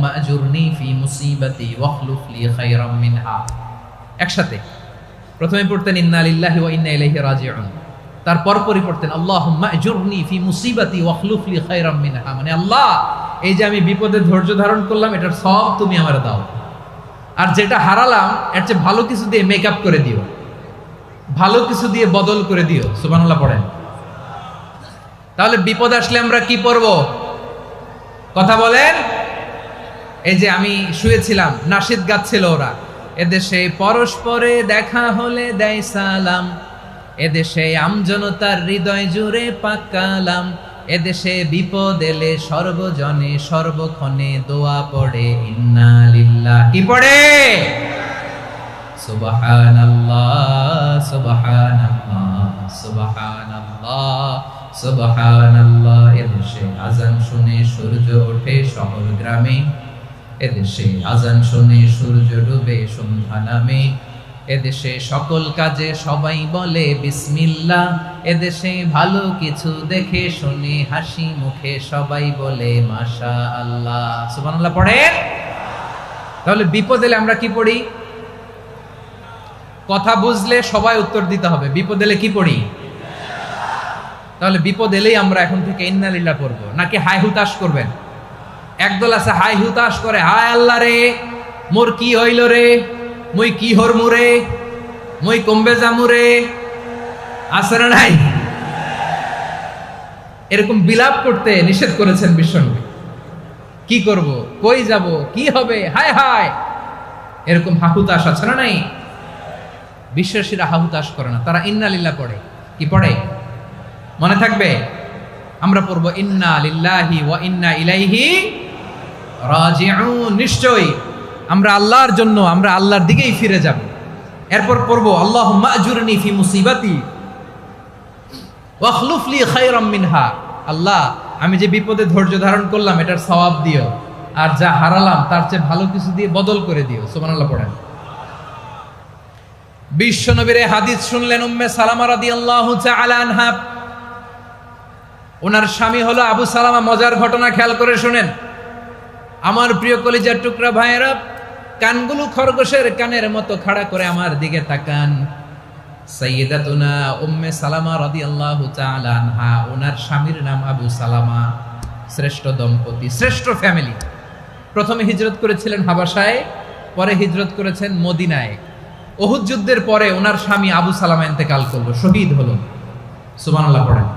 আল্লাহুম্মা আজুরনি ফি মুসিবাতি ওয়াখলুফ লি খায়রাম মিনহা। একসাথে প্রথমে পড়তেন ইন্না লিল্লাহি ওয়া ইন্না ইলাইহি রাজিউন, তারপর পড়তেন আল্লাহুম্মা আজুরনি ফি মুসিবাতি ওয়াখলুফ লি খায়রাম মিনহা, মানে আল্লাহ এই যে আমি বিপদে ধৈর্য ধারণ করলাম এটার সব তুমি আমারে দাও, আর যেটা হারালাম এর চেয়ে ভালো কিছু দিয়ে মেকআপ করে দিও, ভালো কিছু দিয়ে বদল করে দিও। সুবহানাল্লাহ পড়েন। তাহলে বিপদ আসলে আমরা কি পড়ব? কথা বলেন। এই যে আমি শুয়েছিলাম, নাশিদ গাচ্ছিল ওরা, এদেশে পরস্পরে দেখা হলে দেয় সালাম, এদেশে আমজনতার হৃদয় জুড়ে পাক কালাম, এদেশে বিপদ এলে সর্বজনে সর্বক্ষণে দোয়া পড়ে ইন্না লিল্লাহ। কি পড়ে? সুবহানাল্লাহ সুবহানাল্লাহ সুবহানাল্লাহ সুবহানাল্লাহ। এদেশে আজান শুনে সূর্য ওঠে শহর গ্রামে, এদেশে আজান শুনে সূর্য ডুবে সন্ধ্যা নামে, এদেশে সকল কাজে সবাই বলে বিসমিল্লাহ, এদেশে ভালো কিছু দেখে শুনে হাসি মুখে সবাই বলে মাশাআল্লাহ। সুবহানাল্লাহ পড়েন। তাহলে বিপদ এলে আমরা কি পড়ি? কথা বুঝলে সবাই উত্তর দিতে হবে। বিপদ এলে কি পড়ি? তাহলে বিপদ এলেই আমরা এখন থেকে ইন্না লিল্লাহ পড়বো, নাকি হাই হুতাশ করবেন? একদল আছে হাই হুতাশ করে, হায় আল্লাহ রে মোর কি হইল রে, মুই কি হরমু রে, মুই কমবে জামু রে, আছে না নাই? এরকম বিলাপ করতে নিষেধ করেছেন বিশ্বনবী। কি করব, কই যাব, কি হবে, হায় হায়, এরকম হাহুতাশ আছে না নাই? বিশ্বাসীরা হাহুতাশ করে না, তারা ইন্না লিল্লাহ পড়ে। কি পড়ে মনে থাকবে? আমরা পড়বো ইন্না লিল্লাহি ওয়া ইন্না ইলাইহি রাজিউন। নিশ্চয়ই আমরা আল্লাহর জন্য, আমরা আল্লাহর দিকেই ফিরে যাব। এরপর পড়বো আল্লাহুম্মা আজুরনি ফি মুসিবাতি ওয়াখলুফ লি খায়রাম মিনহা। আল্লাহ আমি যে বিপদে ধৈর্য ধারণ করলাম এটার সওয়াব দিও, আর যা হারালাম তার চেয়ে ভালো কিছু দিয়ে বদল করে দিও। সুবহানাল্লাহ পড়েন। বিশ্বনবীর হাদিস শুনলেন উম্মে সালামা রাদিয়াল্লাহু তাআলা আনহা। ওনার স্বামী হলো আবু সালামা। মজার ঘটনা খেয়াল করে শুনেন আমার প্রিয় কলিজার টুকরা ভাইয়েরা। কানগুলো খরগোশের কানের মতো খাড়া করে আমার দিকে তাকান। সাইয়্যিদাতুনা উম্মে সালামা রাদিয়াল্লাহু তাআলা আনহা, ওনার স্বামীর নাম আবু সালামা। শ্রেষ্ঠ দম্পতি, শ্রেষ্ঠ ফ্যামিলি। প্রথমে হিজরত করেছিলেন হাবাসায়, পরে হিজরত করেছেন মদিনায়। উহুদ যুদ্ধের পরে ওনার স্বামী আবু সালামা ইন্তেকাল করলো, শহীদ হলো। সুবহানাল্লাহ পড়েন।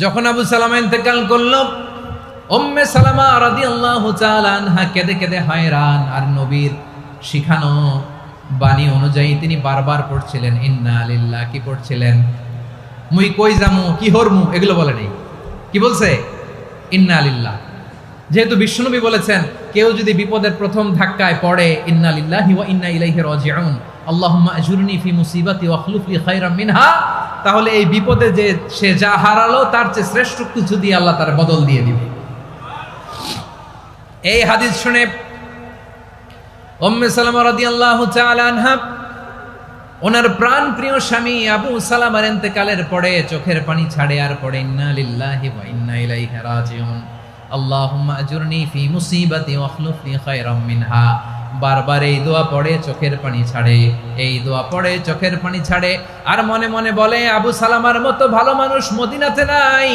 যখন আবু সালামা ইন্তেকাল করলো, উম্মে সালামা রাদিয়াল্লাহু তাআলা আনহা কেঁদে কেঁদে হয়রান। আর নবীর শিখানো বাণী অনুযায়ী তিনি বারবার পড়ছিলেন ইন্না লিল্লাহ। কি পড়ছিলেন? মুই কই যামু, কি হরমু, এগুলো বলে নেই। কি বলছে? ইন্না লিল্লাহ। যেহেতু বিশ্বনবী বলেছেন কেউ যদি বিপদের প্রথম ধাক্কায় পড়ে ইন্না লিল্লাহি ওয়া ইন্না ইলাইহি রাজিউন, আল্লাহুম্মা আজুরনি ফি মুসিবাতি ওয়াখলুফ লি খায়রাম মিনহা, তাহলে এই বিপদে যে সে যা হারালো তার চেয়ে শ্রেষ্ঠ কিছু দিয়ে আল্লাহ তার বদল দিয়ে দিবে। এই হাদিস শুনে উম্মে সালামা রাদিয়াল্লাহু তাআলা আনহা ওনার প্রাণ প্রিয় স্বামী আবু সালামার ইন্তেকালের পরে চোখের পানি ছাড়ে আর পড়ে ইন্না লিল্লাহি ওয়া ইন্না ইলাইহি রাজিউন, আল্লাহুম্মা আজুরনি ফি মুসিবাতি ওয়াখলুফ লি খায়রাম মিনহা। বারবার এই দোয়া পড়ে চোখের পানি ছাড়ে, এই দোয়া পড়ে চোখের পানি ছাড়ে, আর মনে মনে বলে আবু সালামার মতো ভালো মানুষ মদিনাতে নাই,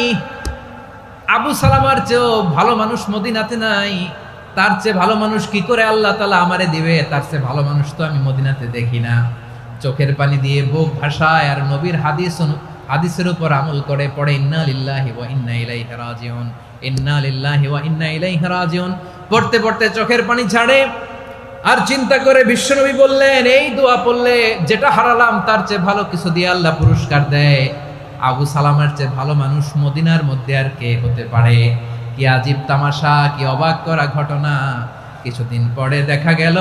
আবু সালামার চেয়েও ভালো মানুষ মদিনাতে নাই, তার চেয়ে ভালো মানুষ কি করে আল্লাহ তাআলা আমারে দিবে, তার চেয়ে ভালো মানুষ তো আমি মদিনাতে দেখি না। চোখের পানি দিয়ে বুক ভাসায় আর নবীর হাদিসের উপর আমল করে পড়ে ইন্না লিল্লাহি ওয়া ইন্না ইলাইহি রাজিউন, ইন্না লিল্লাহি ওয়া ইন্না ইলাইহি রাজিউন। পড়তে পড়তে চোখের পানি ছাড়ে আর চিন্তা করে বিশ্বনবী বললেন এই দোয়া পড়লে যেটা হারালাম তার চেয়ে ভালো কিছু দিয়ে আল্লাহ পুরস্কার দেয়। আবু সালামার চেয়ে ভালো মানুষ মদিনার মধ্যে আর কে হতে পারে? কি আজীব তামাশা, কি অবাক করা ঘটনা। কিছুদিন পরে দেখা গেল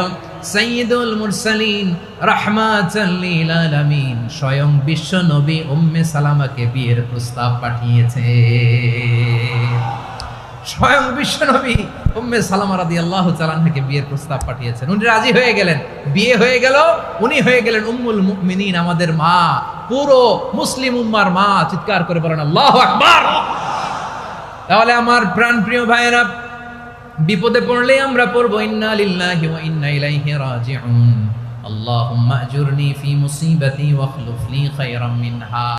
সাইয়্যিদুল মুরসালিন রাহমাতাল লিল আলামিন স্বয়ং বিশ্ব নবী উম্মে সালামাকে বিয়ের প্রস্তাব পাঠিয়েছে। স্বয়ং বিশ্ব নবী উম্মে সালামা রাদিয়াল্লাহু তাআলা আনহাকে বিয়ের প্রস্তাব পাঠিয়েছেন। উনি রাজি হয়ে গেলেন, বিয়ে হয়ে গেল, উনি হয়ে গেলেন উম্মুল মুমিনিন, আমাদের মা, পুরো মুসলিম উম্মার মা। চিৎকার করে বলেন আল্লাহু আকবার। তাহলে আমার প্রাণ প্রিয় ভাইয়েরা, বিপদে পড়লে আমরা পড়বো ইন্না লিল্লাহি ওয়া ইন্না ইলাইহি রাজিউন। আল্লাহুম্মা আজুরনি ফি মুসিবাতি ওয়া আখলুফ লি খায়রাম মিনহা।